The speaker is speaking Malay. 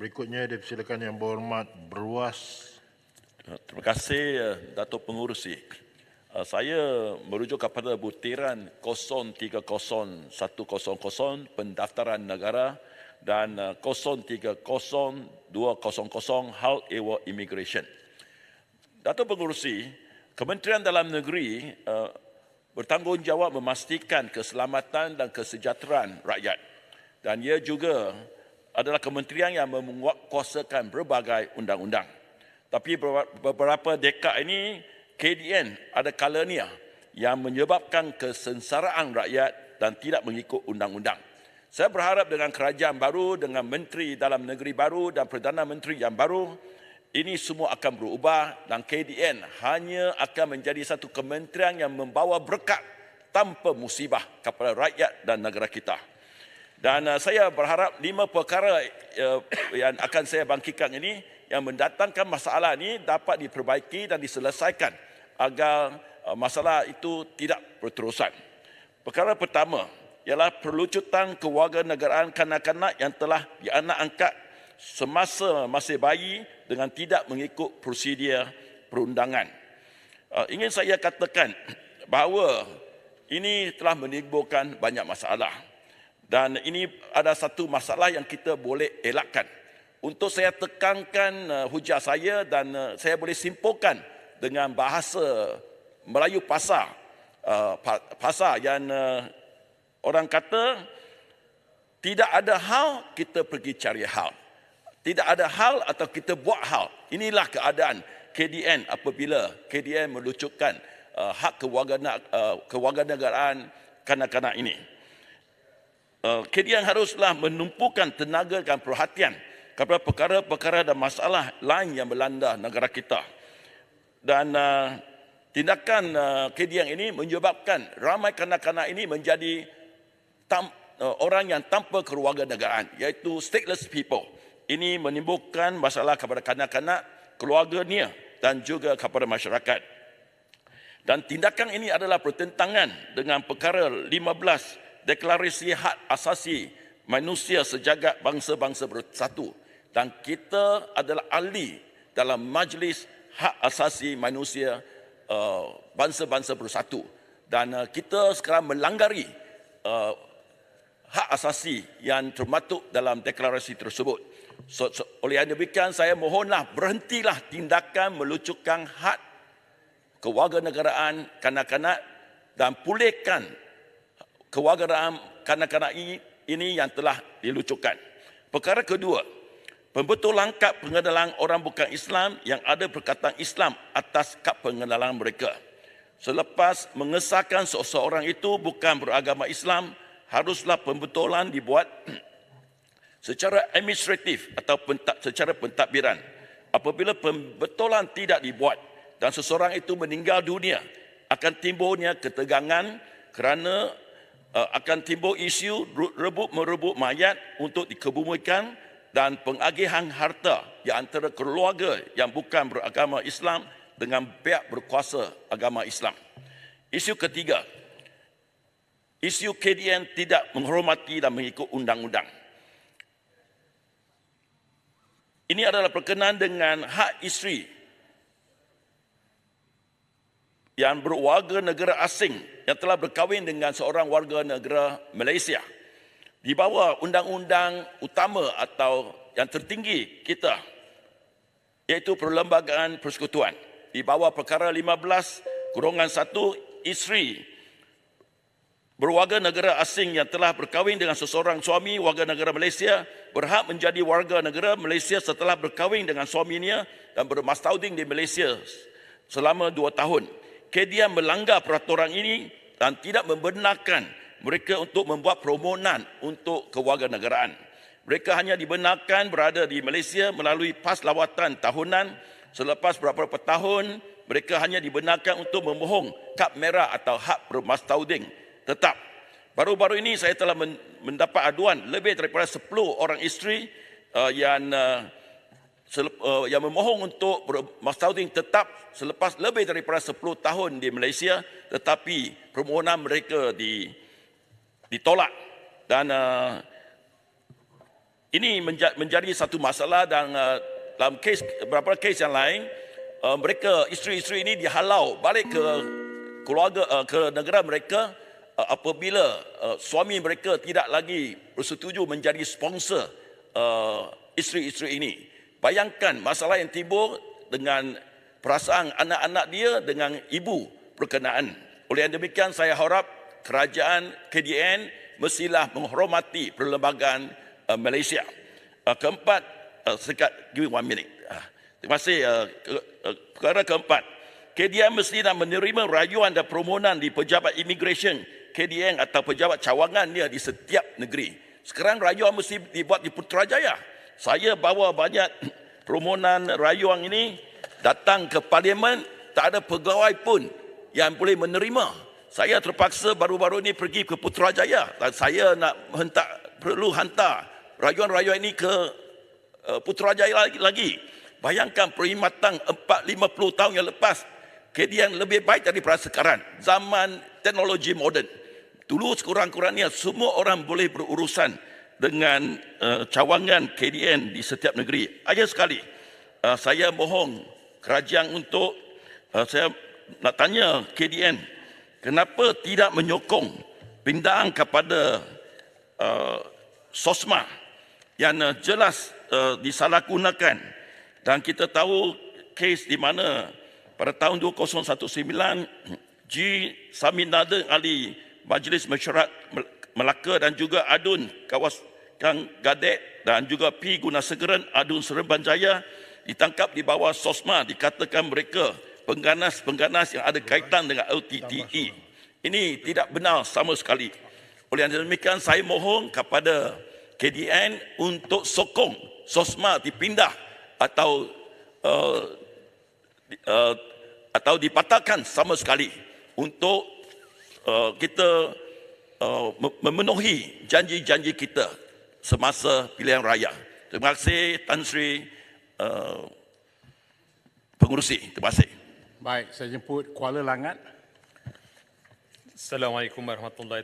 Berikutnya dipersilakan Yang Berhormat Berwas. Terima kasih Datuk Pengurusi. Saya merujuk kepada butiran 030100 pendaftaran negara dan 030200 hal ehwal immigration. Datuk Pengurusi, Kementerian Dalam Negeri bertanggungjawab memastikan keselamatan dan kesejahteraan rakyat. Dan ia juga adalah kementerian yang menguatkuasakan berbagai undang-undang. Tapi beberapa dekad ini, KDN ada kalanya yang menyebabkan kesengsaraan rakyat dan tidak mengikut undang-undang. Saya berharap dengan kerajaan baru, dengan Menteri Dalam Negeri baru dan Perdana Menteri yang baru, ini semua akan berubah dan KDN hanya akan menjadi satu kementerian yang membawa berkat tanpa musibah kepada rakyat dan negara kita. Dan saya berharap 5 perkara yang akan saya bangkitkan ini yang mendatangkan masalah ini dapat diperbaiki dan diselesaikan agar masalah itu tidak berterusan. Perkara pertama ialah perlucutan kewarganegaraan kanak-kanak yang telah dianak angkat semasa masih bayi dengan tidak mengikut prosedur perundangan. Ingin saya katakan bahawa ini telah menimbulkan banyak masalah. Dan ini ada satu masalah yang kita boleh elakkan. Untuk saya tekankan hujah saya dan saya boleh simpulkan dengan bahasa Melayu pasar. Pasar yang orang kata tidak ada hal kita pergi cari hal. Tidak ada hal atau kita buat hal. Inilah keadaan KDN apabila KDN melucutkan hak kewarganegaraan kanak-kanak ini. KDN haruslah menumpukan tenaga dan perhatian kepada perkara-perkara dan masalah lain yang melanda negara kita. Dan tindakan KDN ini menyebabkan ramai kanak-kanak ini menjadi orang yang tanpa kewarganegaraan, iaitu stateless people. Ini menimbulkan masalah kepada kanak-kanak, keluarganya dan juga kepada masyarakat. Dan tindakan ini adalah bertentangan dengan perkara 15 Deklarasi Hak Asasi Manusia Sejagat Bangsa-Bangsa Bersatu. Dan kita adalah ahli dalam Majlis Hak Asasi Manusia Bangsa-Bangsa Bersatu. Dan kita sekarang melanggari hak asasi yang termaktub dalam deklarasi tersebut. Oleh yang demikian, saya mohonlah berhentilah tindakan melucutkan hak kewarganegaraan kanak-kanak dan pulihkan kewarganegaraan kanak-kanak ini yang telah dilucutkan. Perkara kedua, pembetulan kad pengenalan orang bukan Islam yang ada perkataan Islam atas kad pengenalan mereka. Selepas mengesahkan seseorang itu bukan beragama Islam, haruslah pembetulan dibuat secara administratif atau secara pentadbiran. Apabila pembetulan tidak dibuat dan seseorang itu meninggal dunia, akan timbulnya ketegangan kerana akan timbul isu rebut-merebut mayat untuk dikebumikan dan pengagihan harta yang antara keluarga yang bukan beragama Islam dengan pihak berkuasa agama Islam. Isu ketiga, isu KDN tidak menghormati dan mengikut undang-undang. Ini adalah berkenaan dengan hak isteri yang berwarga negara asing yang telah berkahwin dengan seorang warga negara Malaysia. Di bawah undang-undang utama atau yang tertinggi kita, iaitu Perlembagaan Persekutuan. Di bawah perkara 15/1, isteri berwarga negara asing yang telah berkahwin dengan seseorang suami warga negara Malaysia berhak menjadi warga negara Malaysia setelah berkahwin dengan suaminya dan bermastauding di Malaysia selama 2 tahun. KDN melanggar peraturan ini dan tidak membenarkan mereka untuk membuat permohonan untuk kewarganegaraan. Mereka hanya dibenarkan berada di Malaysia melalui pas lawatan tahunan. Selepas beberapa tahun, mereka hanya dibenarkan untuk memohon kad merah atau hak bermastauding tetap. Baru-baru ini saya telah mendapat aduan lebih daripada 10 orang isteri yang memohon untuk bermastauding tetap selepas lebih daripada 10 tahun di Malaysia, tetapi permohonan mereka ditolak. Dan Ini menjadi satu masalah dan dalam beberapa kes yang lain, mereka isteri-isteri ini dihalau balik ke keluarga ke negara mereka apabila suami mereka tidak lagi bersetuju menjadi sponsor isteri-isteri ini. Bayangkan masalah yang timbul dengan perasaan anak-anak dia dengan ibu berkenaan. Oleh yang demikian saya harap kerajaan KDN mestilah menghormati perlembagaan Malaysia. Keempat, give me 1 minute. Terima kasih. Perkara keempat, KDN mestilah menerima rayuan dan permohonan di pejabat immigration KDN atau pejabat cawangan dia di setiap negeri. Sekarang rayuan mesti dibuat di Putrajaya. Saya bawa banyak permohonan rayuan ini datang ke parlimen, tak ada pegawai pun yang boleh menerima. Saya terpaksa baru-baru ini pergi ke Putrajaya dan saya nak perlu hantar rayuan-rayuan ini ke Putrajaya lagi. Bayangkan perkhidmatan 40-50 tahun yang lepas, KDN lebih baik daripada sekarang. Zaman teknologi moden. Dulu sekurang-kurangnya semua orang boleh berurusan dengan cawangan KDN di setiap negeri. Akhir sekali, saya mohon kerajaan untuk, saya nak tanya KDN, kenapa tidak menyokong pindahan kepada SOSMA yang jelas disalahgunakan. Dan kita tahu kes di mana pada tahun 2019 G. Saminada ahli Majlis Mesyuarat Melaka dan juga Adun Kawasan Gadek dan juga P. Gunasegaran Adun Seremban Jaya ditangkap di bawah SOSMA, dikatakan mereka pengganas-pengganas yang ada kaitan dengan LTTE. Ini tidak benar sama sekali. Oleh yang demikian saya mohon kepada KDN untuk sokong SOSMA dipindah atau dipatahkan sama sekali untuk kita memenuhi janji-janji kita semasa pilihan raya. Terima kasih Tan Sri Pengerusi. Terima kasih. Baik, saya jemput Kuala Langat. Assalamualaikum warahmatullahi